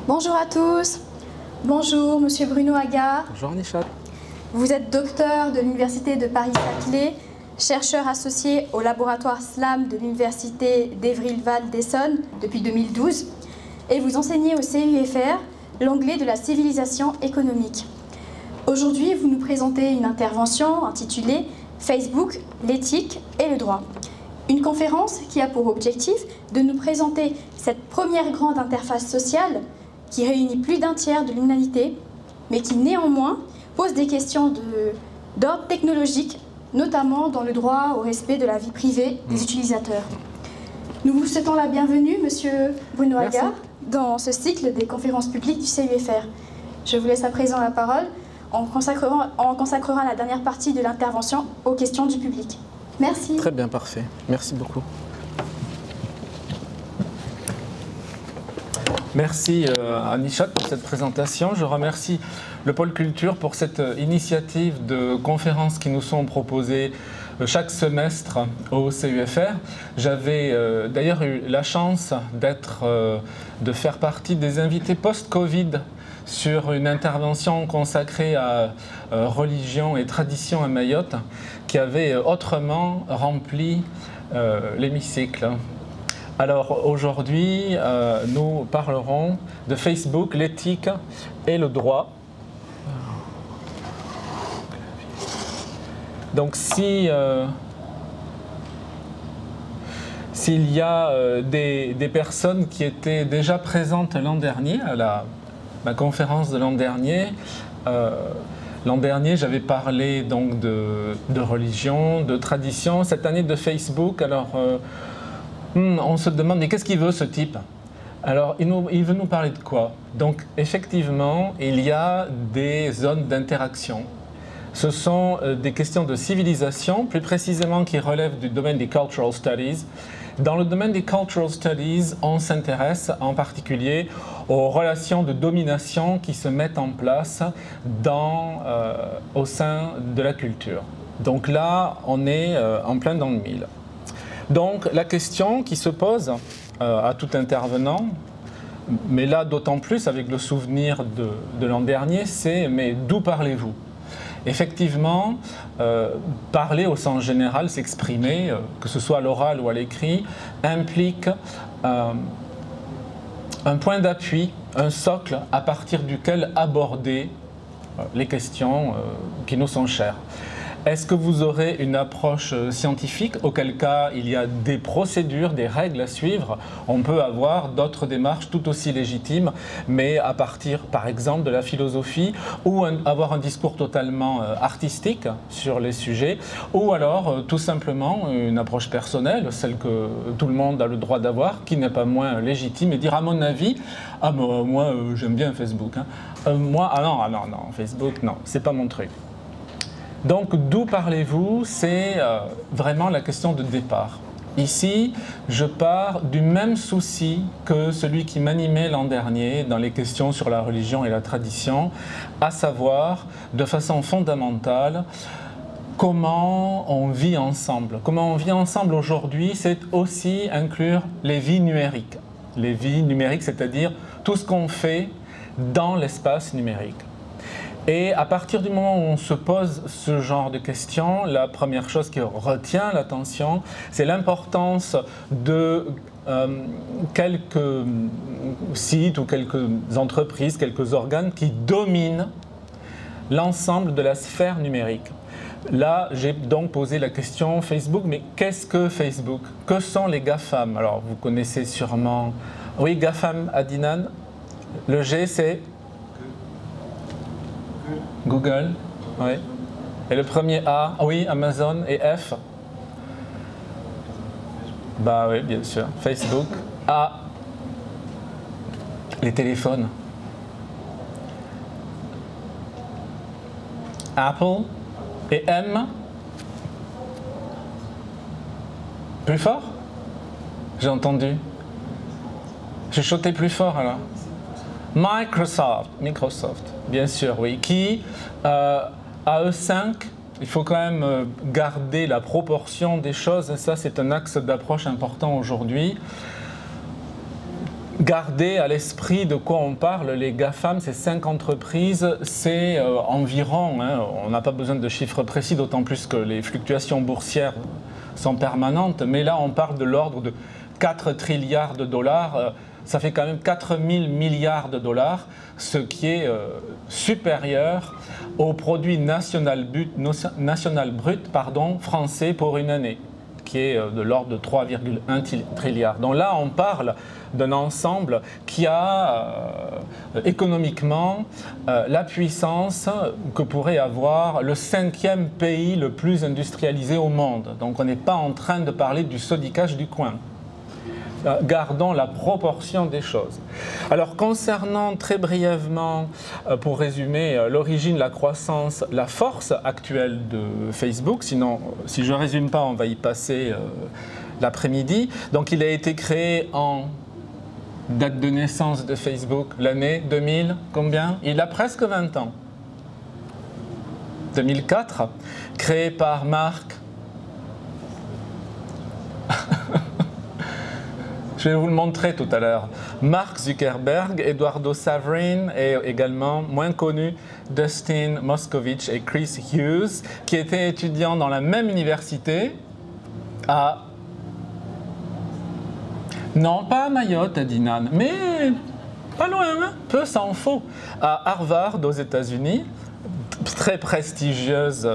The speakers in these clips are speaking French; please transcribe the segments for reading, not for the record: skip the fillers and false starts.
Bonjour à tous. Bonjour Monsieur Bruno Aga. Bonjour Nishat. Vous êtes docteur de l'Université de Paris-Saclay, chercheur associé au laboratoire SLAM de l'Université d'Évry-le-Val d'Essonne depuis 2012 et vous enseignez au CUFR l'anglais de la civilisation économique. Aujourd'hui, vous nous présentez une intervention intitulée « Facebook, l'éthique et le droit ». Une conférence qui a pour objectif de nous présenter cette première grande interface sociale qui réunit plus d'un tiers de l'humanité, mais qui néanmoins pose des questions d'ordre technologique, notamment dans le droit au respect de la vie privée des utilisateurs. Nous vous souhaitons la bienvenue, Monsieur Bruno Aga, dans ce cycle des conférences publiques du CUFR. Je vous laisse à présent la parole. On consacrera la dernière partie de l'intervention aux questions du public. Merci. Très bien, parfait. Merci beaucoup. Merci à Nishat pour cette présentation. Je remercie le Pôle Culture pour cette initiative de conférences qui nous sont proposées chaque semestre au CUFR. J'avais d'ailleurs eu la chance de faire partie des invités post-Covid sur une intervention consacrée à religion et tradition à Mayotte qui avait autrement rempli l'hémicycle. Alors aujourd'hui, nous parlerons de Facebook, l'éthique et le droit. Donc s'il y a des personnes qui étaient déjà présentes l'an dernier à ma conférence de l'an dernier, j'avais parlé donc de religion, de tradition, cette année de Facebook. Alors on se demande, mais qu'est-ce qu'il veut ce type? Alors il veut nous parler de quoi? Donc effectivement, il y a des zones d'interaction. Ce sont des questions de civilisation, plus précisément qui relèvent du domaine des Cultural Studies. Dans le domaine des Cultural Studies, on s'intéresse en particulier aux relations de domination qui se mettent en place au sein de la culture. Donc là, on est en plein dans le mille. Donc la question qui se pose à tout intervenant, mais là d'autant plus avec le souvenir de l'an dernier, c'est « mais d'où parlez-vous » Effectivement, parler au sens général, s'exprimer, que ce soit à l'oral ou à l'écrit, implique un point d'appui, un socle à partir duquel aborder les questions qui nous sont chères. Est-ce que vous aurez une approche scientifique, auquel cas il y a des procédures, des règles à suivre? On peut avoir d'autres démarches tout aussi légitimes, mais à partir par exemple de la philosophie, ou avoir un discours totalement artistique sur les sujets, ou alors tout simplement une approche personnelle, celle que tout le monde a le droit d'avoir, qui n'est pas moins légitime, et dire à mon avis, ah moi j'aime bien Facebook, hein. Moi, non, Facebook non, c'est pas mon truc. Donc, d'où parlez-vous? C'est vraiment la question de départ. Ici, je pars du même souci que celui qui m'animait l'an dernier dans les questions sur la religion et la tradition, à savoir, de façon fondamentale, comment on vit ensemble. Comment on vit ensemble aujourd'hui, c'est aussi inclure les vies numériques. Les vies numériques, c'est-à-dire tout ce qu'on fait dans l'espace numérique. Et à partir du moment où on se pose ce genre de questions, la première chose qui retient l'attention, c'est l'importance de quelques sites ou quelques entreprises, quelques organes qui dominent l'ensemble de la sphère numérique. Là, j'ai donc posé la question Facebook, mais qu'est-ce que Facebook? Que sont les GAFAM? Alors, vous connaissez sûrement... Oui, GAFAM, Adnan. Le G, c'est... Google, oui. Et le premier A, oui, Amazon. Et F? Bah oui, bien sûr. Facebook. A, les téléphones. Apple. Et M? Plus fort? J'ai entendu. J'ai chuté plus fort alors. Microsoft, bien sûr, oui, qui, à eux 5, il faut quand même garder la proportion des choses, et ça c'est un axe d'approche important aujourd'hui. garder à l'esprit de quoi on parle. Les GAFAM, ces 5 entreprises, c'est environ, hein, on n'a pas besoin de chiffres précis, d'autant plus que les fluctuations boursières sont permanentes, mais là on parle de l'ordre de 4 trilliards de dollars, ça fait quand même 4 000 milliards de dollars, ce qui est supérieur au produit national brut français pour une année, qui est de l'ordre de 3,1 trilliards. Donc là, on parle d'un ensemble qui a économiquement la puissance que pourrait avoir le 5e pays le plus industrialisé au monde. Donc on n'est pas en train de parler du sodicage du coin. Gardons la proportion des choses. Alors concernant très brièvement, pour résumer, l'origine, la croissance, la force actuelle de Facebook, sinon si je ne résume pas, on va y passer l'après-midi. Donc il a été créé en date de naissance de Facebook, l'année 2000, combien? Il a presque 20 ans. 2004, créé par Mark. Je vais vous le montrer tout à l'heure. Mark Zuckerberg, Eduardo Saverin et également, moins connu, Dustin Moskovitch et Chris Hughes, qui étaient étudiants dans la même université à... Non, pas à Mayotte, a dit Nan, mais pas loin, hein, peu s'en faut. À Harvard, aux États-Unis, très prestigieuse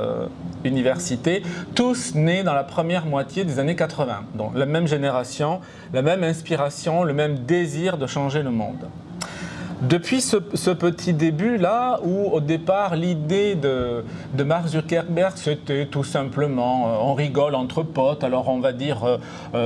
université, tous nés dans la première moitié des années 80. Donc la même génération, la même inspiration, le même désir de changer le monde. Depuis ce petit début-là, où au départ l'idée de Mark Zuckerberg, c'était tout simplement, on rigole entre potes, alors on va dire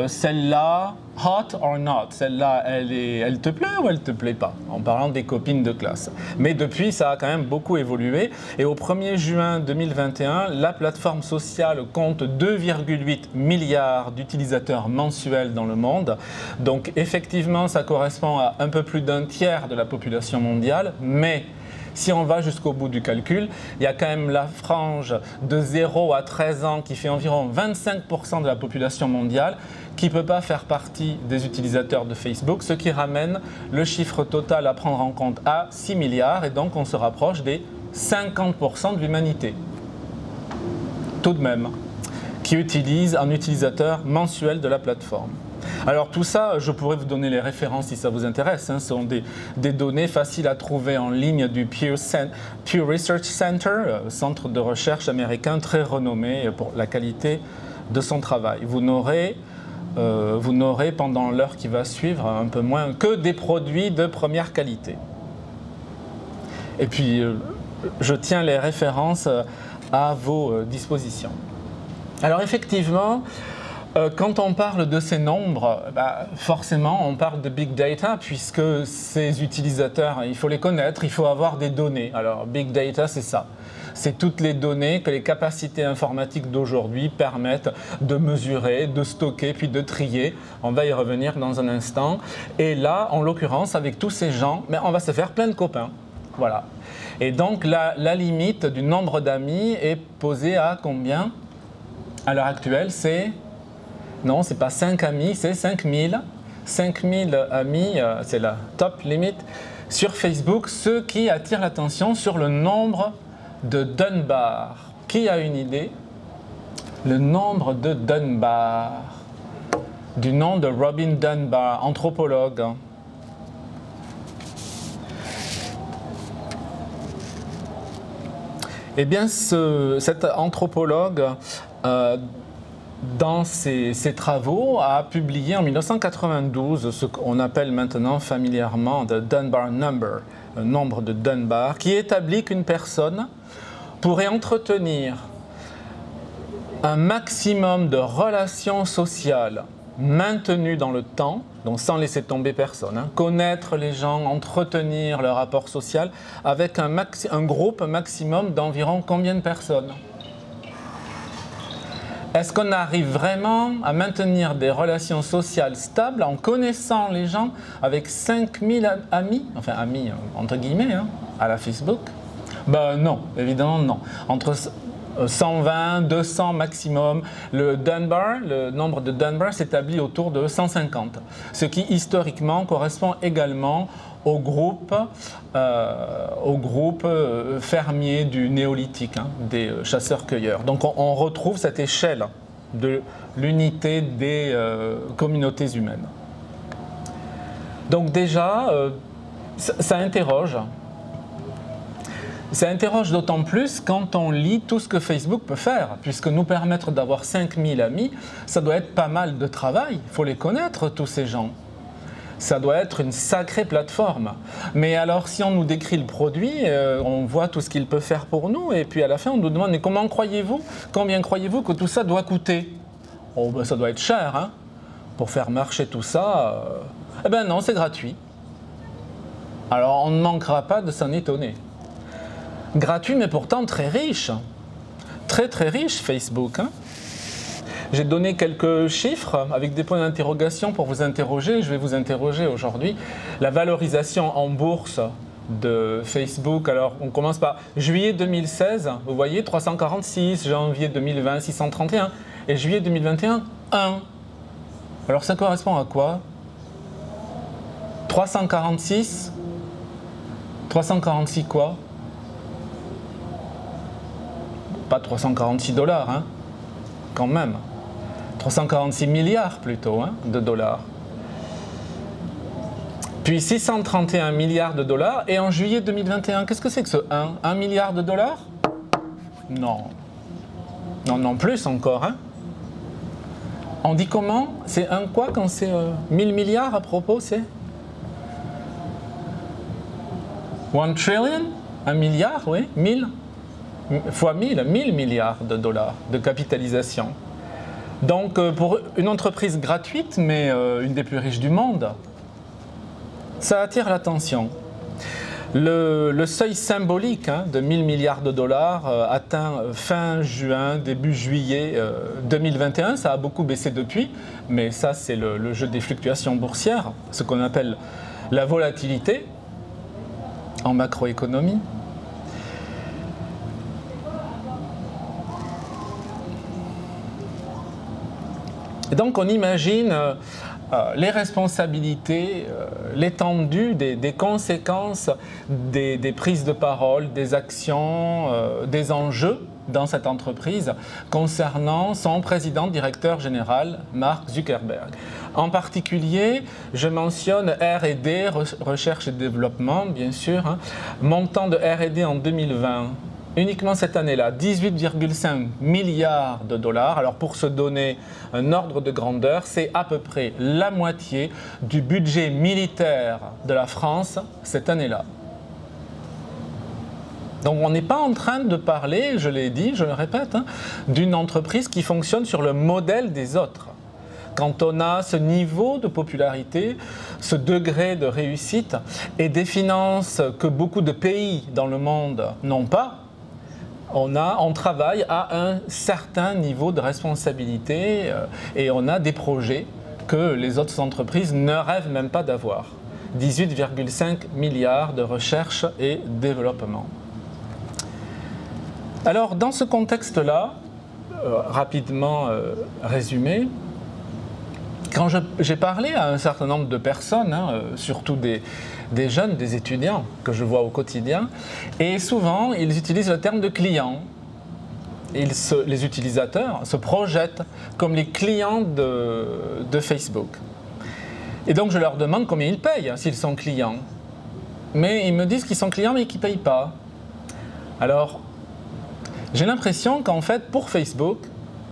celle-là, hot or not, celle-là, elle te plaît ou elle te plaît pas, en parlant des copines de classe. Mais depuis, ça a quand même beaucoup évolué, et au 1er juin 2021, la plateforme sociale compte 2,8 milliards d'utilisateurs mensuels dans le monde. Donc effectivement, ça correspond à un peu plus d'un tiers de la population mondiale, mais si on va jusqu'au bout du calcul, il y a quand même la frange de 0 à 13 ans qui fait environ 25% de la population mondiale qui ne peut pas faire partie des utilisateurs de Facebook, ce qui ramène le chiffre total à prendre en compte à 6 milliards et donc on se rapproche des 50% de l'humanité, tout de même, qui utilise un utilisateur mensuel de la plateforme. Alors tout ça, je pourrais vous donner les références si ça vous intéresse. Hein. Ce sont des données faciles à trouver en ligne du Pew Research Center, centre de recherche américain très renommé pour la qualité de son travail. Vous n'aurez pendant l'heure qui va suivre un peu moins que des produits de première qualité. Et puis, je tiens les références à vos dispositions. Alors effectivement, quand on parle de ces nombres, forcément on parle de big data puisque ces utilisateurs, il faut les connaître, il faut avoir des données. Alors big data, c'est ça. C'est toutes les données que les capacités informatiques d'aujourd'hui permettent de mesurer, de stocker, puis de trier. On va y revenir dans un instant. Et là, en l'occurrence, avec tous ces gens, on va se faire plein de copains. Voilà. Et donc la limite du nombre d'amis est posée à combien? À l'heure actuelle, c'est... Non, ce n'est pas 5 amis, c'est 5000. 5000 amis, c'est la top limite sur Facebook, ce qui attire l'attention sur le nombre de Dunbar. Qui a une idée? Le nombre de Dunbar, du nom de Robin Dunbar, anthropologue. Eh bien, cet anthropologue, dans ses travaux, a publié en 1992 ce qu'on appelle maintenant familièrement le Dunbar Number, le nombre de Dunbar, qui établit qu'une personne pourrait entretenir un maximum de relations sociales maintenues dans le temps, donc sans laisser tomber personne, connaître les gens, entretenir le rapport social avec un groupe maximum d'environ combien de personnes? Est-ce qu'on arrive vraiment à maintenir des relations sociales stables en connaissant les gens avec 5000 amis, enfin amis entre guillemets, à la Facebook? Ben non, évidemment non. 120, 200 maximum. Le nombre de Dunbar s'établit autour de 150, ce qui historiquement correspond également au groupe fermier du néolithique, hein, des chasseurs-cueilleurs. Donc on retrouve cette échelle de l'unité des communautés humaines. Donc déjà, ça interroge. Ça interroge d'autant plus quand on lit tout ce que Facebook peut faire, puisque nous permettre d'avoir 5000 amis, ça doit être pas mal de travail. Il faut les connaître, tous ces gens. Ça doit être une sacrée plateforme. Mais alors, si on nous décrit le produit, on voit tout ce qu'il peut faire pour nous, et puis à la fin, on nous demande, mais combien croyez-vous que tout ça doit coûter? Oh, ben, ça doit être cher, hein? Pour faire marcher tout ça. Eh ben non, c'est gratuit. Alors, on ne manquera pas de s'en étonner. Gratuit, mais pourtant très riche. Très, très riche, Facebook, hein? J'ai donné quelques chiffres avec des points d'interrogation pour vous interroger. Je vais vous interroger aujourd'hui. La valorisation en bourse de Facebook. Alors, on commence par juillet 2016. Vous voyez, 346. Janvier 2020, 631. Et juillet 2021, 1. Alors, ça correspond à quoi? 346. 346 quoi? Pas 346 $, hein? Quand même. 346 milliards plutôt, hein, de dollars. Puis 631 milliards de dollars. Et en juillet 2021, qu'est-ce que c'est que ce 1? 1 milliard de dollars? Non. Non, non, plus encore. Hein. On dit comment? C'est un quoi quand c'est 1000 milliards à propos? C'est 1 trillion? 1 milliard, oui. 1000 fois 1000 milliards de dollars de capitalisation. Donc, pour une entreprise gratuite, mais une des plus riches du monde, ça attire l'attention. Le seuil symbolique, hein, de 1000 milliards de dollars atteint fin juin, début juillet 2021. Ça a beaucoup baissé depuis, mais ça, c'est le jeu des fluctuations boursières, ce qu'on appelle la volatilité en macroéconomie. Et donc on imagine les responsabilités, l'étendue des conséquences des prises de parole, des actions, des enjeux dans cette entreprise concernant son président directeur général, Mark Zuckerberg. En particulier, je mentionne R&D, recherche et développement, bien sûr, hein, montant de R&D en 2020. Uniquement cette année-là, 18,5 milliards de dollars. Alors pour se donner un ordre de grandeur, c'est à peu près la moitié du budget militaire de la France cette année-là. Donc on n'est pas en train de parler, je l'ai dit, je le répète, hein, d'une entreprise qui fonctionne sur le modèle des autres. Quand on a ce niveau de popularité, ce degré de réussite et des finances que beaucoup de pays dans le monde n'ont pas, on travaille à un certain niveau de responsabilité et on a des projets que les autres entreprises ne rêvent même pas d'avoir. 18,5 milliards de recherche et développement. Alors, dans ce contexte-là, rapidement résumé, quand j'ai parlé à un certain nombre de personnes, hein, surtout des jeunes, des étudiants que je vois au quotidien, et souvent ils utilisent le terme de client. Les utilisateurs se projettent comme les clients de Facebook. Et donc je leur demande combien ils payent s'ils sont clients. Mais ils me disent qu'ils sont clients mais qu'ils ne payent pas. Alors, j'ai l'impression qu'en fait, pour Facebook,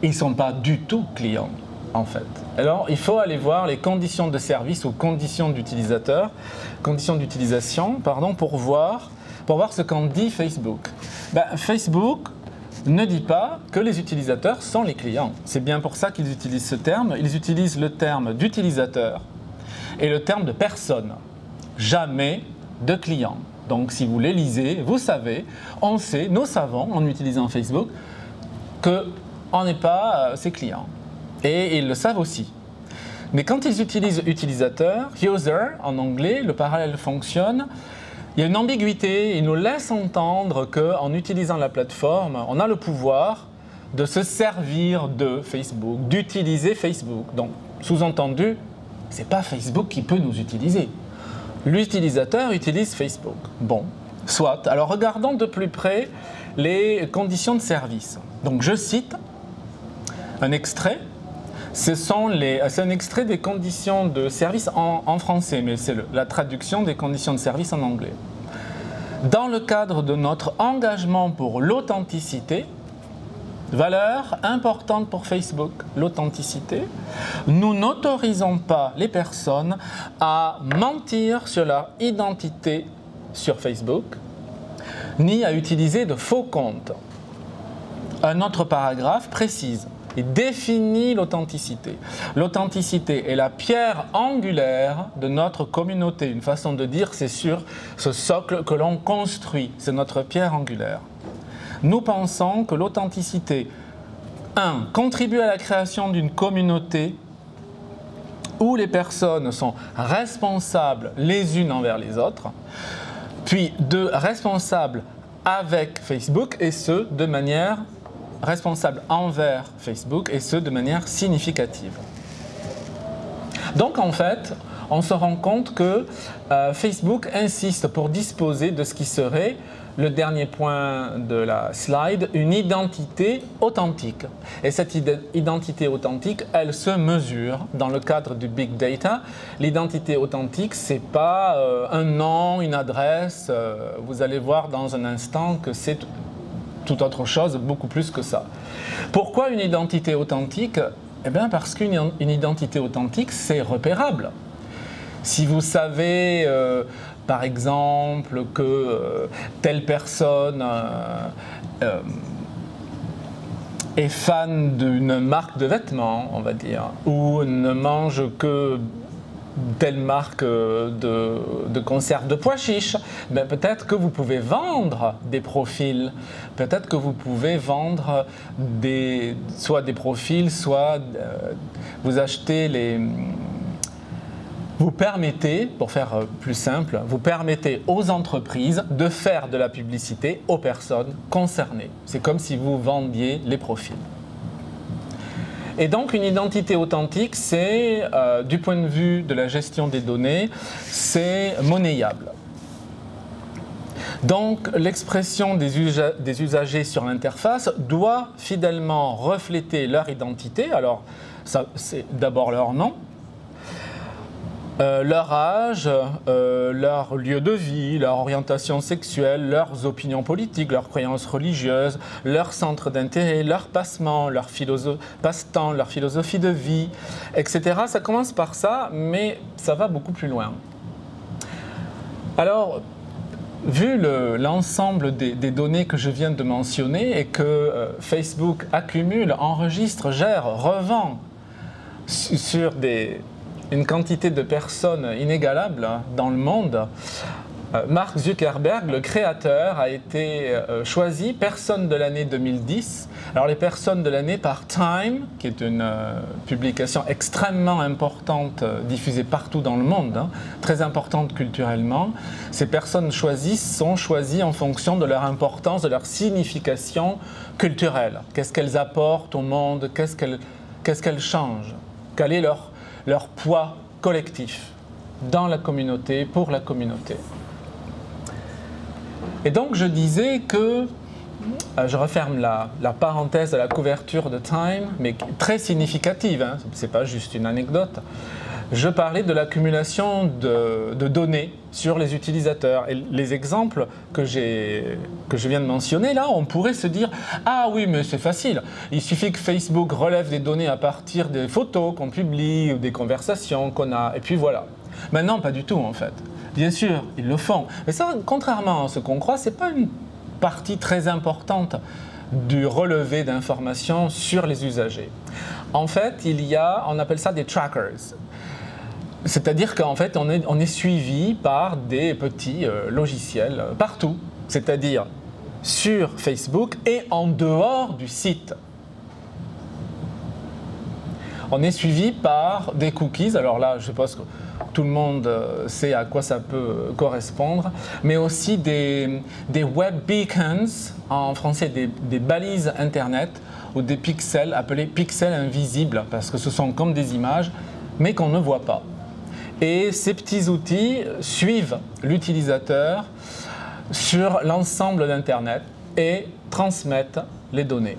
ils ne sont pas du tout clients, en fait. Alors, il faut aller voir les conditions de service ou conditions d'utilisation, pour voir ce qu'en dit Facebook. Facebook ne dit pas que les utilisateurs sont les clients. C'est bien pour ça qu'ils utilisent ce terme. Ils utilisent le terme d'utilisateur et le terme de personne. Jamais de client. Donc, si vous les lisez, vous savez, on sait, nous savons, en utilisant Facebook, qu'on n'est pas ses clients. Et ils le savent aussi. Mais quand ils utilisent utilisateur, user en anglais, le parallèle fonctionne il y a une ambiguïté, il nous laisse entendre qu'en utilisant la plateforme, on a le pouvoir de se servir de Facebook, d'utiliser Facebook. Donc, sous-entendu, ce n'est pas Facebook qui peut nous utiliser. L'utilisateur utilise Facebook. Bon, soit. Alors, regardons de plus près les conditions de service. Donc, je cite un extrait. C'est un extrait des conditions de service en français, mais c'est la traduction des conditions de service en anglais. Dans le cadre de notre engagement pour l'authenticité, valeur importante pour Facebook, l'authenticité, nous n'autorisons pas les personnes à mentir sur leur identité sur Facebook, ni à utiliser de faux comptes. Un autre paragraphe précise et définit l'authenticité. L'authenticité est la pierre angulaire de notre communauté. Une façon de dire, c'est sur ce socle que l'on construit. C'est notre pierre angulaire. Nous pensons que l'authenticité, 1. contribue à la création d'une communauté où les personnes sont responsables les unes envers les autres, puis 2. responsables avec Facebook et ce, de manière responsable envers Facebook et ce, de manière significative. Donc en fait, on se rend compte que Facebook insiste pour disposer de ce qui serait, le dernier point de la slide, une identité authentique. Et cette identité authentique, elle se mesure dans le cadre du big data. L'identité authentique, ce n'est pas un nom, une adresse. Vous allez voir dans un instant que c'est tout autre chose, beaucoup plus que ça. Pourquoi une identité authentique? Eh bien parce qu'une identité authentique, c'est repérable. Si vous savez, par exemple, que telle personne est fan d'une marque de vêtements, on va dire, ou ne mange que telle marque de conserve de pois chiches, ben peut-être que vous pouvez vendre des profils, peut-être que vous pouvez vendre soit des profils, soit vous achetez les... Vous permettez, pour faire plus simple, vous permettez aux entreprises de faire de la publicité aux personnes concernées. C'est comme si vous vendiez les profils. Et donc une identité authentique, c'est, du point de vue de la gestion des données, c'est monnayable. Donc l'expression des usagers sur l'interface doit fidèlement refléter leur identité. Alors c'est d'abord leur nom, leur âge, leur lieu de vie, leur orientation sexuelle, leurs opinions politiques, leurs croyances religieuses, leur centre d'intérêt, leur passe-temps, leur philosophie de vie, etc. Ça commence par ça, mais ça va beaucoup plus loin. Alors, vu l'ensemble des données que je viens de mentionner et que Facebook accumule, enregistre, gère, revend sur une quantité de personnes inégalable dans le monde, Mark Zuckerberg, le créateur, a été choisi personne de l'année 2010. Alors les personnes de l'année par Time, qui est une publication extrêmement importante, diffusée partout dans le monde, hein, très importante culturellement. Ces personnes sont choisies en fonction de leur importance, de leur signification culturelle. Qu'est-ce qu'elles apportent au monde? Qu'est-ce qu'elles changent? Quel est leur poids collectif dans la communauté, pour la communauté. Et donc je disais que, je referme la parenthèse de la couverture de Time, mais très significative, hein, ce n'est pas juste une anecdote. Je parlais de l'accumulation de données sur les utilisateurs. Et les exemples que je viens de mentionner, là, on pourrait se dire « Ah oui, mais c'est facile, il suffit que Facebook relève des données à partir des photos qu'on publie ou des conversations qu'on a, et puis voilà. » Mais non, pas du tout en fait. Bien sûr, ils le font. Mais ça, contrairement à ce qu'on croit, ce n'est pas une partie très importante du relevé d'informations sur les usagers. En fait, on appelle ça des trackers. C'est-à-dire qu'en fait, on est suivi par des petits logiciels partout, c'est-à-dire sur Facebook et en dehors du site. On est suivi par des cookies. Alors là, je pense que tout le monde sait à quoi ça peut correspondre, mais aussi des web beacons, en français des balises Internet, ou des pixels appelés pixels invisibles, parce que ce sont comme des images, mais qu'on ne voit pas. Et ces petits outils suivent l'utilisateur sur l'ensemble d'Internet et transmettent les données.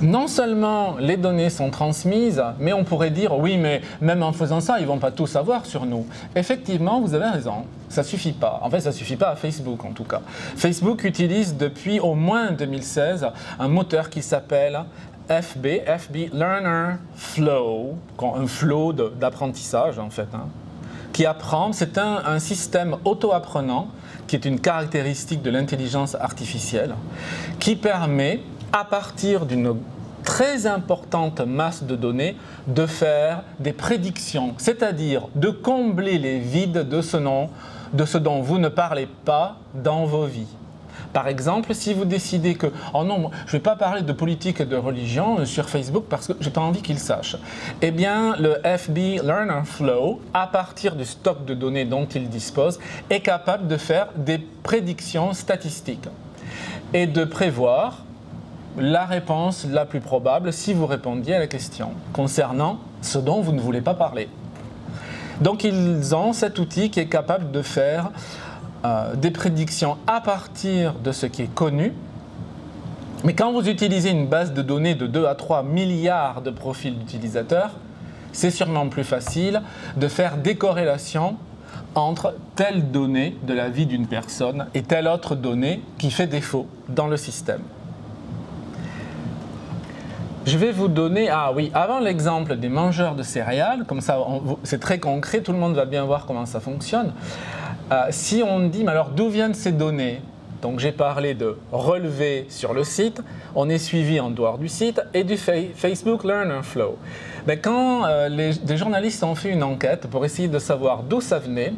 Non seulement les données sont transmises, mais on pourrait dire, oui, mais même en faisant ça, ils ne vont pas tout savoir sur nous. Effectivement, vous avez raison, ça ne suffit pas. En fait, ça ne suffit pas à Facebook, en tout cas. Facebook utilise depuis au moins 2016 un moteur qui s'appelle FB Learner Flow, un flow d'apprentissage, en fait, qui apprend. C'est un système auto-apprenant, qui est une caractéristique de l'intelligence artificielle, qui permet, à partir d'une très importante masse de données, de faire des prédictions, c'est-à-dire de combler les vides de ce dont vous ne parlez pas dans vos vies. Par exemple, si vous décidez que « Oh non, je ne vais pas parler de politique et de religion sur Facebook parce que je n'ai pas envie qu'ils sachent », eh bien, le FB Learner Flow, à partir du stock de données dont il dispose, est capable de faire des prédictions statistiques et de prévoir la réponse la plus probable si vous répondiez à la question concernant ce dont vous ne voulez pas parler. Donc ils ont cet outil qui est capable de faire des prédictions à partir de ce qui est connu. Mais quand vous utilisez une base de données de 2 à 3 milliards de profils d'utilisateurs, c'est sûrement plus facile de faire des corrélations entre telle donnée de la vie d'une personne et telle autre donnée qui fait défaut dans le système. Je vais vous donner, avant l'exemple des mangeurs de céréales, comme ça c'est très concret, tout le monde va bien voir comment ça fonctionne. Si on dit, mais alors d'où viennent ces données? Donc j'ai parlé de relevés sur le site, on est suivi en dehors du site et du Facebook Learner Flow. Mais quand des journalistes ont fait une enquête pour essayer de savoir d'où ça venait,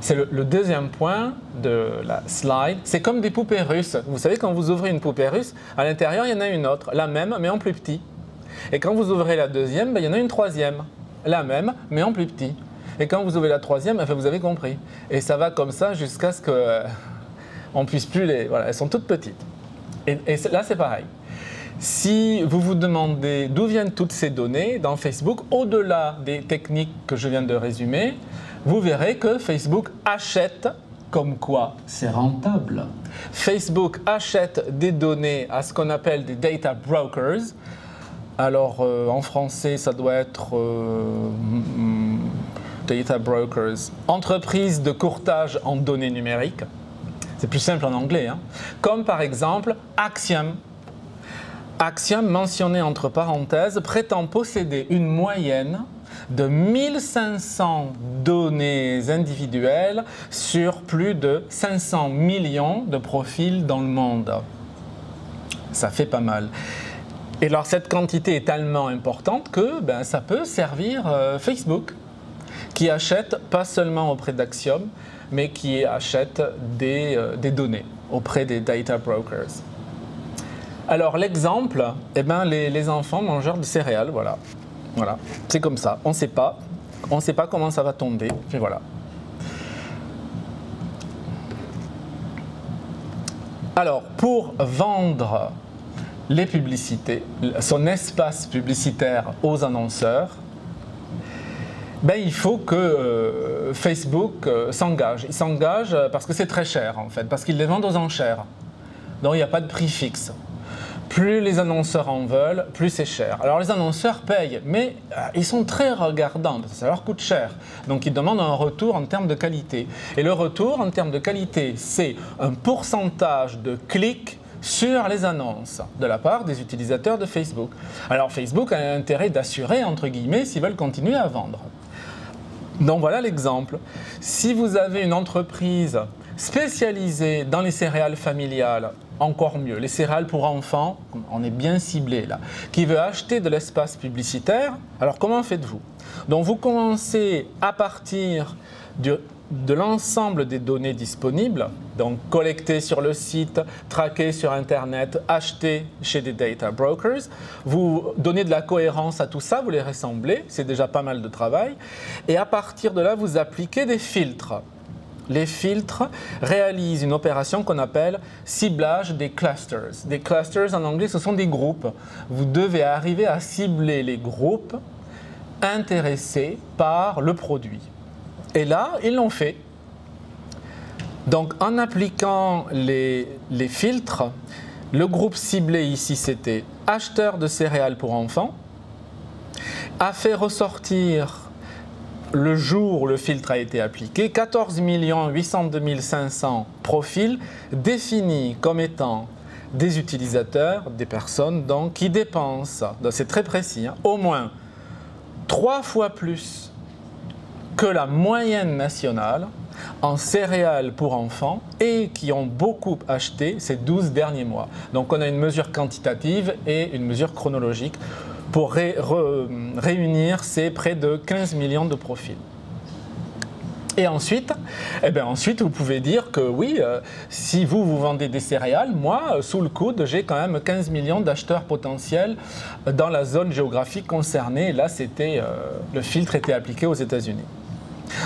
c'est le deuxième point de la slide, c'est comme des poupées russes. Vous savez, quand vous ouvrez une poupée russe, à l'intérieur, il y en a une autre, la même, mais en plus petit. Et quand vous ouvrez la deuxième, il y en a une troisième, la même, mais en plus petit. Et quand vous ouvrez la troisième, enfin, vous avez compris. Et ça va comme ça jusqu'à ce qu'on ne puisse plus les... Voilà, elles sont toutes petites. Et là, c'est pareil. Si vous vous demandez d'où viennent toutes ces données dans Facebook, au-delà des techniques que je viens de résumer, vous verrez que Facebook achète, comme quoi c'est rentable. Facebook achète des données à ce qu'on appelle des data brokers. Alors en français, ça doit être data brokers, entreprise de courtage en données numériques. C'est plus simple en anglais, hein. Comme par exemple Axiom. Axiom, mentionné entre parenthèses, prétend posséder une moyenne de 1500 données individuelles sur plus de 500 millions de profils dans le monde. Ça fait pas mal. Et alors cette quantité est tellement importante que ça peut servir Facebook, qui achète pas seulement auprès d'Axiom, mais qui achète des données auprès des data brokers. Alors l'exemple, les enfants mangeurs de céréales, voilà. Voilà, c'est comme ça, on ne sait pas comment ça va tomber, et voilà. Alors, pour vendre les publicités, son espace publicitaire aux annonceurs, il faut que Facebook s'engage. Il s'engage parce que c'est très cher, en fait, parce qu'ils les vendent aux enchères. Donc, il n'y a pas de prix fixe. Plus les annonceurs en veulent, plus c'est cher. Alors les annonceurs payent, mais ils sont très regardants, parce que ça leur coûte cher. Donc ils demandent un retour en termes de qualité. Et le retour en termes de qualité, c'est un pourcentage de clics sur les annonces de la part des utilisateurs de Facebook. Alors Facebook a intérêt d'assurer, entre guillemets, s'ils veulent continuer à vendre. Donc voilà l'exemple. Si vous avez une entreprise spécialisée dans les céréales familiales, encore mieux, les céréales pour enfants, on est bien ciblé là, qui veut acheter de l'espace publicitaire, alors comment faites-vous? Donc vous commencez à partir de l'ensemble des données disponibles, donc collectées sur le site, traquées sur Internet, achetées chez des data brokers. Vous donnez de la cohérence à tout ça, vous les rassemblez, c'est déjà pas mal de travail. Et à partir de là, vous appliquez des filtres. Les filtres réalisent une opération qu'on appelle ciblage des clusters. Des clusters, en anglais, ce sont des groupes. Vous devez arriver à cibler les groupes intéressés par le produit. Et là, ils l'ont fait. Donc, en appliquant les filtres, le groupe ciblé ici, c'était acheteur de céréales pour enfants, a fait ressortir le jour où le filtre a été appliqué, 14 802 500 profils définis comme étant des utilisateurs, des personnes donc, qui dépensent, c'est très précis, hein, au moins 3 fois plus que la moyenne nationale en céréales pour enfants et qui ont beaucoup acheté ces 12 derniers mois. Donc on a une mesure quantitative et une mesure chronologique pour réunir ces près de 15 millions de profils. Et ensuite, ensuite, vous pouvez dire que oui, si vous vendez des céréales, moi, sous le coude, j'ai quand même 15 millions d'acheteurs potentiels dans la zone géographique concernée. Et là, le filtre était appliqué aux États-Unis.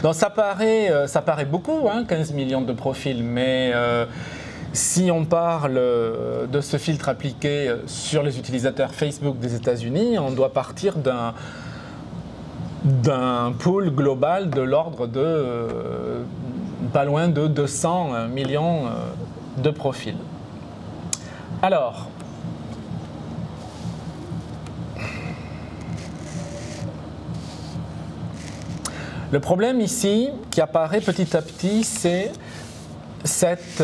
Donc ça paraît beaucoup, hein, 15 millions de profils, mais si on parle de ce filtre appliqué sur les utilisateurs Facebook des États-Unis, on doit partir d'un pool global de l'ordre de pas loin de 200 millions de profils. Alors, le problème ici qui apparaît petit à petit, c'est cette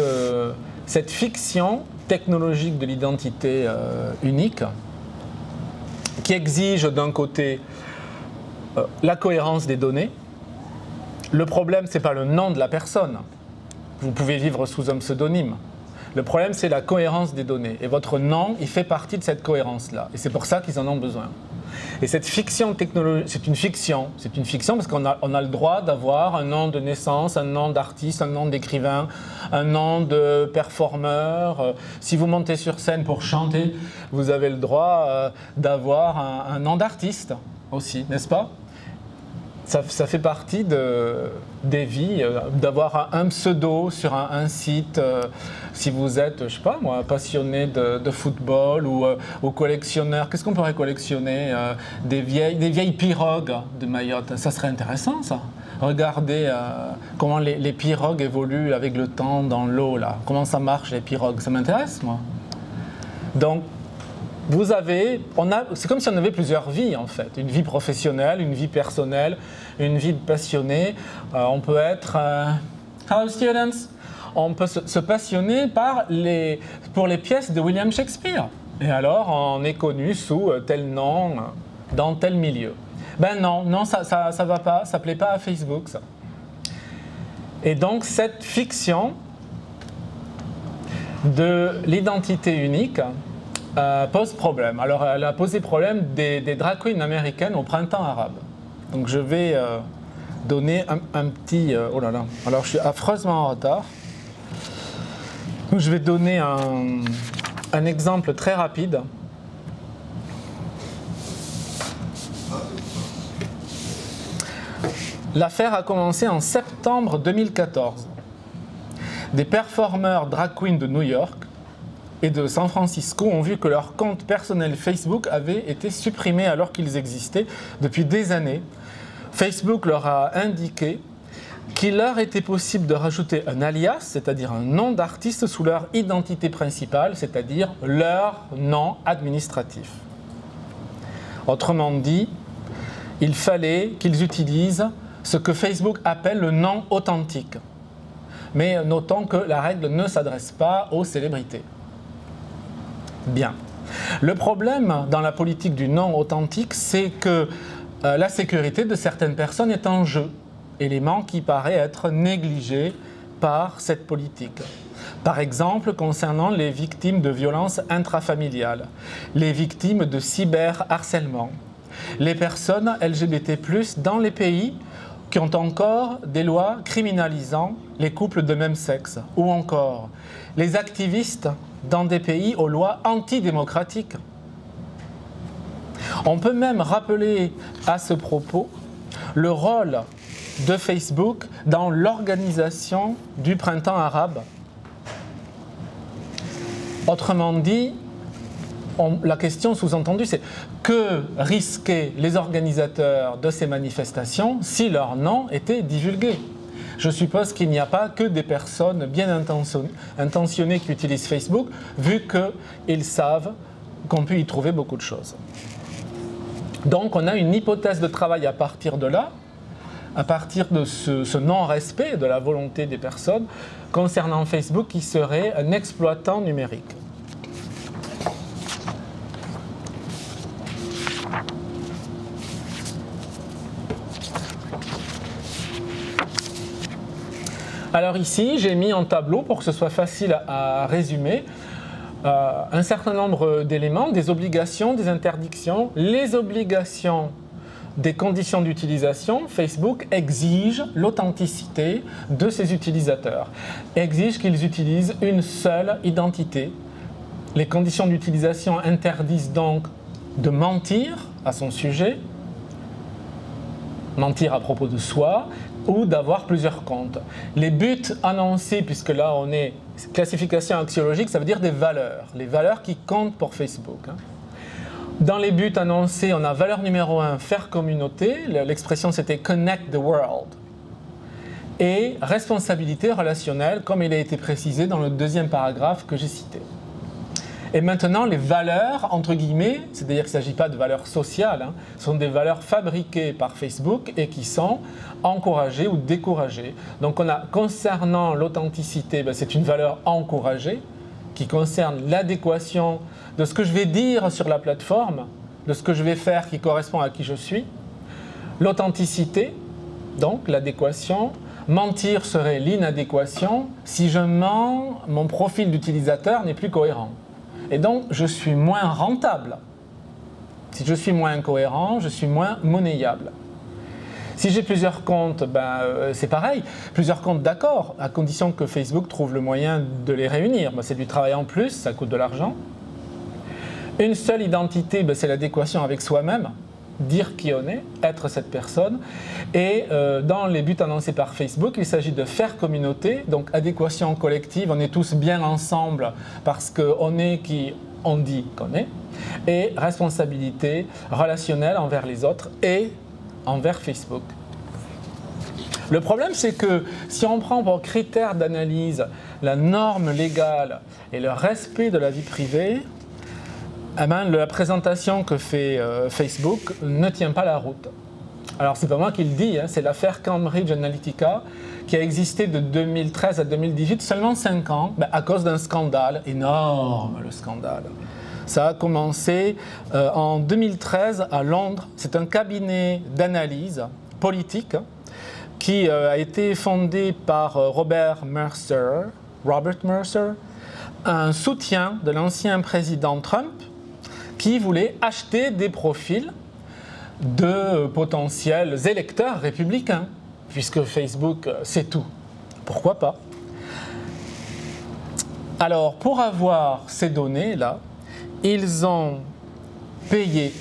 fiction technologique de l'identité unique qui exige d'un côté la cohérence des données. Le problème, ce n'est pas le nom de la personne. Vous pouvez vivre sous un pseudonyme. Le problème, c'est la cohérence des données. Et votre nom, il fait partie de cette cohérence-là. Et c'est pour ça qu'ils en ont besoin. Et cette fiction technologique, c'est une fiction. C'est une fiction parce qu'on a le droit d'avoir un nom de naissance, un nom d'artiste, un nom d'écrivain, un nom de performeur. Si vous montez sur scène pour chanter, vous avez le droit d'avoir un nom d'artiste aussi, n'est-ce pas ? Ça fait partie des vies, d'avoir un pseudo sur un site, si vous êtes, je sais pas moi, passionné de football ou collectionneur. Qu'est-ce qu'on pourrait collectionner des vieilles pirogues de Mayotte. Ça serait intéressant, ça. Regardez comment les pirogues évoluent avec le temps dans l'eau, là. Comment ça marche, les pirogues. Ça m'intéresse, moi. Donc, c'est comme si on avait plusieurs vies en fait, une vie professionnelle, une vie personnelle, une vie de passionné. On peut être, hello students, on peut se passionner pour les pièces de William Shakespeare. Et alors on est connu sous tel nom, dans tel milieu. Ben non, ça va pas, ça plaît pas à Facebook ça. Et donc cette fiction de l'identité unique pose problème. Alors, elle a posé problème des drag queens américaines au printemps arabe. Donc, je vais donner un petit... oh là là, alors je suis affreusement en retard. Donc, je vais donner un exemple très rapide. L'affaire a commencé en septembre 2014. Des performeurs drag queens de New York et de San Francisco ont vu que leur compte personnel Facebook avait été supprimé alors qu'ils existaient depuis des années. Facebook leur a indiqué qu'il leur était possible de rajouter un alias, c'est-à-dire un nom d'artiste sous leur identité principale, c'est-à-dire leur nom administratif. Autrement dit, il fallait qu'ils utilisent ce que Facebook appelle le nom authentique. Mais notons que la règle ne s'adresse pas aux célébrités. Bien. Le problème dans la politique du nom authentique, c'est que la sécurité de certaines personnes est en jeu, élément qui paraît être négligé par cette politique. Par exemple, concernant les victimes de violences intrafamiliales, les victimes de cyberharcèlement, les personnes LGBT+, dans les pays qui ont encore des lois criminalisant les couples de même sexe, ou encore les activistes dans des pays aux lois antidémocratiques. On peut même rappeler à ce propos le rôle de Facebook dans l'organisation du printemps arabe. Autrement dit, la question sous-entendue, c'est que risquaient les organisateurs de ces manifestations si leur nom était divulgué? Je suppose qu'il n'y a pas que des personnes bien intentionnées qui utilisent Facebook, vu qu'ils savent qu'on peut y trouver beaucoup de choses. Donc on a une hypothèse de travail à partir de là, à partir de ce non-respect de la volonté des personnes concernant Facebook qui serait un exploitant numérique. Alors ici, j'ai mis en tableau, pour que ce soit facile à résumer, un certain nombre d'éléments, des obligations, des interdictions. Les obligations des conditions d'utilisation, Facebook exige l'authenticité de ses utilisateurs, exige qu'ils utilisent une seule identité. Les conditions d'utilisation interdisent donc de mentir à son sujet, mentir à propos de soi, ou d'avoir plusieurs comptes. Les buts annoncés, puisque là on est classification axiologique, ça veut dire des valeurs, les valeurs qui comptent pour Facebook. Dans les buts annoncés, on a valeur numéro 1, faire communauté, l'expression c'était connect the world. Et responsabilité relationnelle, comme il a été précisé dans le deuxième paragraphe que j'ai cité. Et maintenant, les valeurs, entre guillemets, c'est-à-dire qu'il ne s'agit pas de valeurs sociales, sont des valeurs fabriquées par Facebook et qui sont encouragées ou découragées. Donc on a, concernant l'authenticité, c'est une valeur encouragée qui concerne l'adéquation de ce que je vais dire sur la plateforme, de ce que je vais faire qui correspond à qui je suis. L'authenticité, donc l'adéquation. Mentir serait l'inadéquation. Si je mens, mon profil d'utilisateur n'est plus cohérent. Et donc, je suis moins rentable. Si je suis moins cohérent, je suis moins monnayable. Si j'ai plusieurs comptes, c'est pareil. Plusieurs comptes, d'accord, à condition que Facebook trouve le moyen de les réunir. C'est du travail en plus, ça coûte de l'argent. Une seule identité, c'est l'adéquation avec soi-même. Dire qui on est, être cette personne. Et dans les buts annoncés par Facebook, il s'agit de faire communauté, donc adéquation collective, on est tous bien ensemble parce qu'on est qui on dit qu'on est, et responsabilité relationnelle envers les autres et envers Facebook. Le problème, c'est que si on prend pour critère d'analyse la norme légale et le respect de la vie privée, la présentation que fait Facebook ne tient pas la route. Alors, c'est pas moi qui le dis, c'est l'affaire Cambridge Analytica qui a existé de 2013 à 2018, seulement 5 ans, à cause d'un scandale, énorme le scandale. Ça a commencé en 2013 à Londres. C'est un cabinet d'analyse politique qui a été fondé par Robert Mercer, un soutien de l'ancien président Trump, qui voulait acheter des profils de potentiels électeurs républicains, puisque Facebook, c'est tout. Pourquoi pas? Alors, pour avoir ces données-là, ils ont payé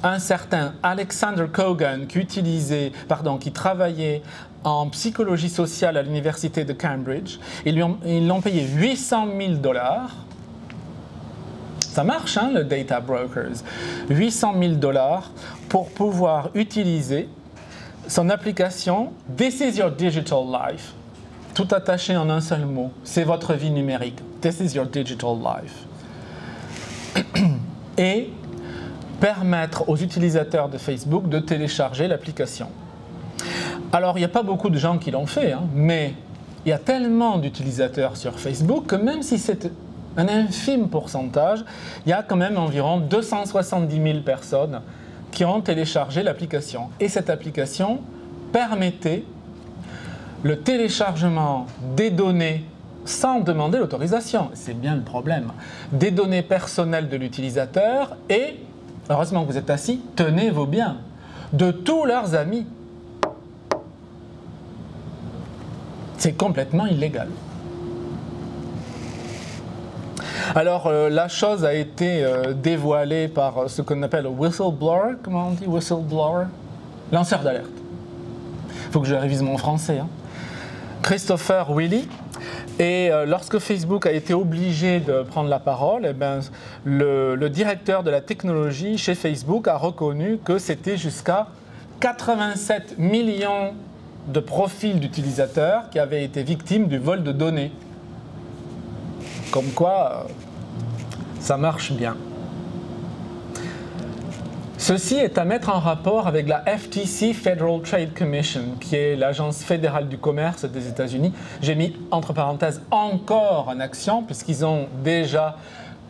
un certain Alexander Kogan qui travaillait en psychologie sociale à l'université de Cambridge. Ils l'ont payé 800 000 $. Ça marche, le Data Brokers. 800 000 $ pour pouvoir utiliser son application This is your digital life. Tout attaché en un seul mot. C'est votre vie numérique. This is your digital life. Et permettre aux utilisateurs de Facebook de télécharger l'application. Alors, il n'y a pas beaucoup de gens qui l'ont fait, mais il y a tellement d'utilisateurs sur Facebook que même si c'est un infime pourcentage, il y a quand même environ 270 000 personnes qui ont téléchargé l'application. Et cette application permettait le téléchargement des données sans demander l'autorisation. C'est bien le problème. Des données personnelles de l'utilisateur et, heureusement que vous êtes assis, tenez vos biens, de tous leurs amis. C'est complètement illégal. Alors, la chose a été dévoilée par ce qu'on appelle whistleblower, comment on dit, whistleblower, lanceur d'alerte. Il faut que je révise mon français. Hein. Christopher Wylie. Et lorsque Facebook a été obligé de prendre la parole, eh ben, le directeur de la technologie chez Facebook a reconnu que c'était jusqu'à 87 millions de profils d'utilisateurs qui avaient été victimes du vol de données. Comme quoi, ça marche bien. Ceci est à mettre en rapport avec la FTC, Federal Trade Commission, qui est l'agence fédérale du commerce des États-Unis. J'ai mis entre parenthèses encore en action, puisqu'ils ont déjà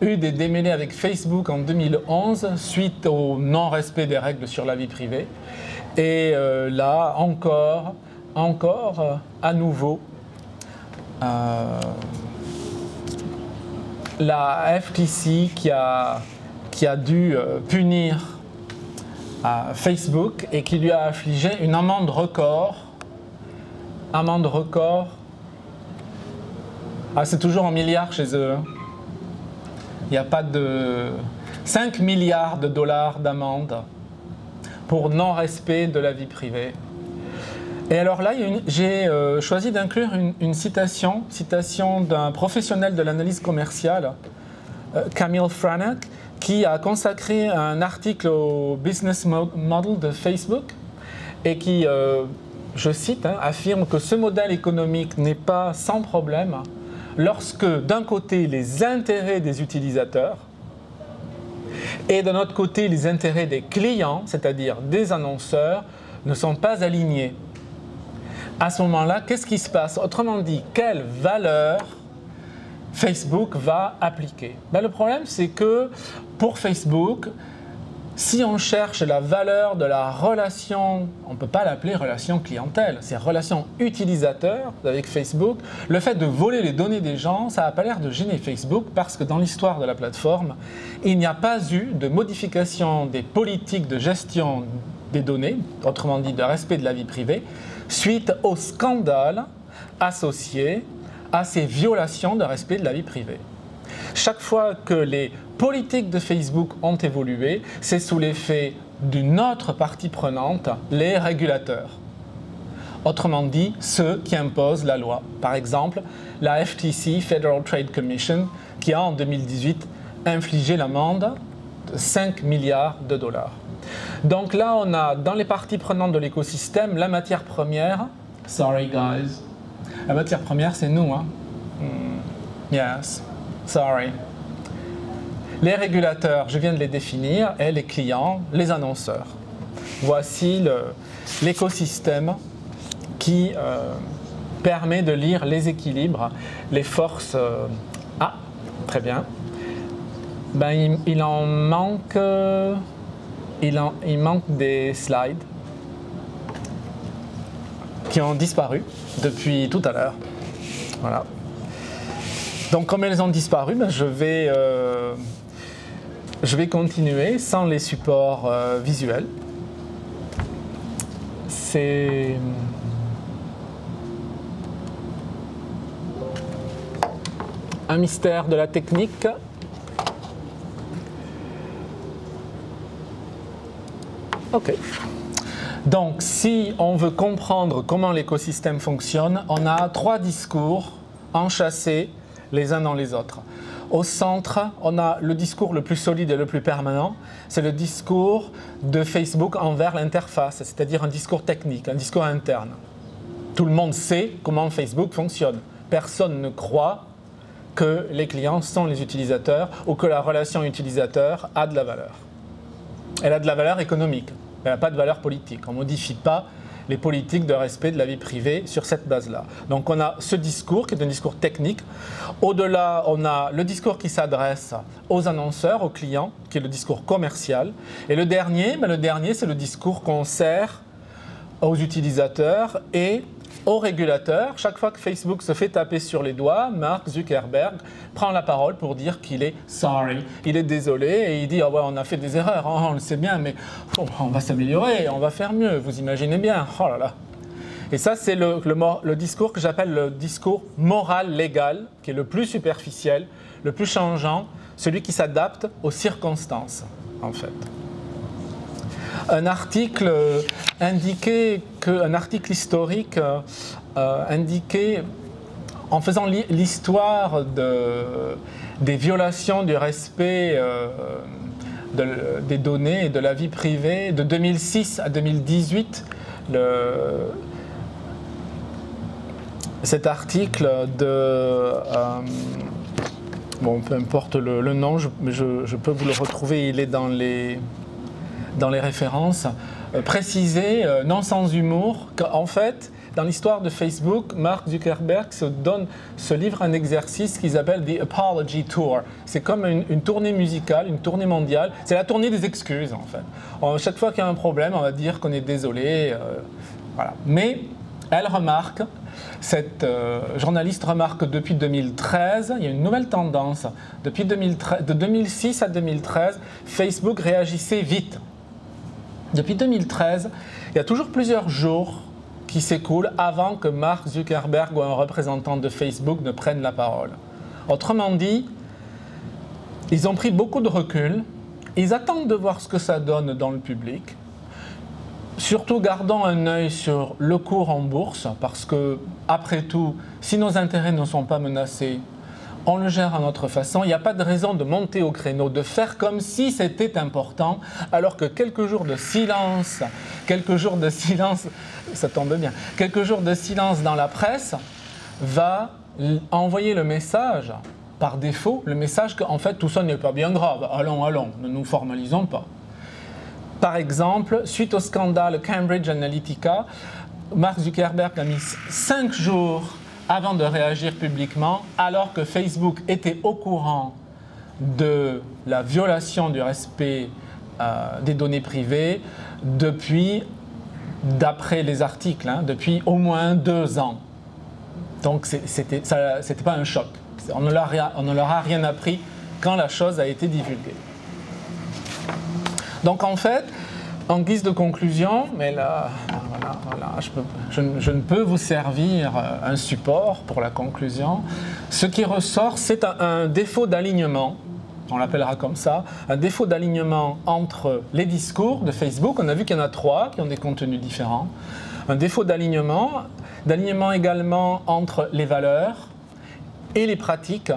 eu des démêlés avec Facebook en 2011, suite au non-respect des règles sur la vie privée. Et là, encore, à nouveau, la FTC qui a dû punir à Facebook et qui lui a affligé une amende record. Amende record. Ah, c'est toujours en milliards chez eux. Il n'y a pas de 5 milliards de dollars d'amende pour non-respect de la vie privée. Et alors là, j'ai choisi d'inclure une citation d'un professionnel de l'analyse commerciale, Camille Franek, qui a consacré un article au business model de Facebook et qui, je cite, affirme que ce modèle économique n'est pas sans problème lorsque d'un côté les intérêts des utilisateurs et d'un autre côté les intérêts des clients, c'est-à-dire des annonceurs, ne sont pas alignés. À ce moment-là, qu'est-ce qui se passe? Autrement dit, quelle valeur Facebook va appliquer? Le problème, c'est que pour Facebook, si on cherche la valeur de la relation, on ne peut pas l'appeler relation clientèle, c'est relation utilisateur avec Facebook. Le fait de voler les données des gens, ça n'a pas l'air de gêner Facebook parce que dans l'histoire de la plateforme, il n'y a pas eu de modification des politiques de gestion des données, autrement dit de respect de la vie privée, suite au scandale associé à ces violations de respect de la vie privée. Chaque fois que les politiques de Facebook ont évolué, c'est sous l'effet d'une autre partie prenante, les régulateurs. Autrement dit, ceux qui imposent la loi. Par exemple, la FTC, Federal Trade Commission, qui a en 2018 infligé l'amende de 5 milliards de dollars. Donc là, on a dans les parties prenantes de l'écosystème la matière première. Sorry guys. La matière première, c'est nous. Hein? Yes. Sorry. Les régulateurs, je viens de les définir, et les clients, les annonceurs. Voici l'écosystème qui permet de lire les équilibres, les forces. Ah, très bien. Il en manque. Il manque des slides qui ont disparu depuis tout à l'heure. Voilà. Donc, comme elles ont disparu, je vais continuer sans les supports visuels. C'est un mystère de la technique. OK. Donc, si on veut comprendre comment l'écosystème fonctionne, on a 3 discours enchâssés les uns dans les autres. Au centre, on a le discours le plus solide et le plus permanent. C'est le discours de Facebook envers l'interface, c'est-à-dire un discours technique, un discours interne. Tout le monde sait comment Facebook fonctionne. Personne ne croit que les clients sont les utilisateurs ou que la relation utilisateur a de la valeur. Elle a de la valeur économique, elle n'a pas de valeur politique. On ne modifie pas les politiques de respect de la vie privée sur cette base-là. Donc on a ce discours qui est un discours technique. Au-delà, on a le discours qui s'adresse aux annonceurs, aux clients, qui est le discours commercial. Et le dernier, c'est le discours qu'on sert aux utilisateurs et aux régulateurs. Chaque fois que Facebook se fait taper sur les doigts, Mark Zuckerberg prend la parole pour dire qu'il est sorry, il est désolé et il dit « Oh ouais, on a fait des erreurs, on le sait bien, mais on va s'améliorer, on va faire mieux, vous imaginez bien, oh là là ». Et ça, c'est le discours que j'appelle le discours moral-légal, qui est le plus superficiel, le plus changeant, celui qui s'adapte aux circonstances, en fait. Un article indiquait un article historique indiquait, en faisant l'histoire des violations du respect des données et de la vie privée de 2006 à 2018, cet article bon, peu importe le nom, je peux vous le retrouver, il est dans les références, préciser, non sans humour, qu'en fait, dans l'histoire de Facebook, Mark Zuckerberg se livre un exercice qu'ils appellent The Apology Tour. C'est comme une tournée musicale, une tournée mondiale. C'est la tournée des excuses, en fait. Chaque fois qu'il y a un problème, on va dire qu'on est désolé. Voilà. Mais elle remarque, cette journaliste remarque que depuis 2013, il y a une nouvelle tendance. Depuis 2013, de 2006 à 2013, Facebook réagissait vite. Depuis 2013, il y a toujours plusieurs jours qui s'écoulent avant que Mark Zuckerberg ou un représentant de Facebook ne prenne la parole. Autrement dit, ils ont pris beaucoup de recul, ils attendent de voir ce que ça donne dans le public, surtout gardons un œil sur le cours en bourse, parce que, après tout, si nos intérêts ne sont pas menacés, on le gère à notre façon. Il n'y a pas de raison de monter au créneau, de faire comme si c'était important, alors que quelques jours de silence, ça tombe bien, quelques jours de silence dans la presse va envoyer le message, par défaut, le message qu'en fait tout ça n'est pas bien grave. Allons, ne nous formalisons pas. Par exemple, suite au scandale Cambridge Analytica, Mark Zuckerberg a mis 5 jours avant de réagir publiquement, alors que Facebook était au courant de la violation du respect des données privées depuis, d'après les articles, depuis au moins 2 ans. Donc c'était pas un choc. On ne leur a rien appris quand la chose a été divulguée. Donc en fait, en guise de conclusion, mais là, voilà, je ne peux vous servir un support pour la conclusion. Ce qui ressort, c'est un défaut d'alignement, on l'appellera comme ça, un défaut d'alignement entre les discours de Facebook, on a vu qu'il y en a 3 qui ont des contenus différents, un défaut d'alignement également entre les valeurs et les pratiques,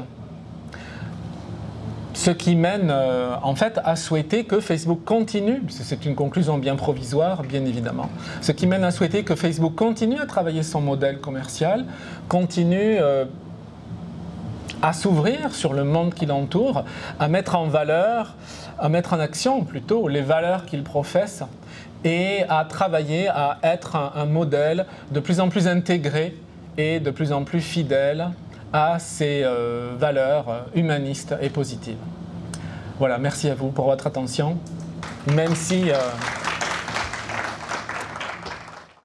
ce qui mène en fait à souhaiter que Facebook continue, c'est une conclusion bien provisoire bien évidemment, ce qui mène à souhaiter que Facebook continue à travailler son modèle commercial, continue à s'ouvrir sur le monde qui l'entoure, à mettre en valeur, à mettre en action plutôt les valeurs qu'il professe et à travailler à être un modèle de plus en plus intégré et de plus en plus fidèle à ces valeurs humanistes et positives. Voilà, merci à vous pour votre attention, même si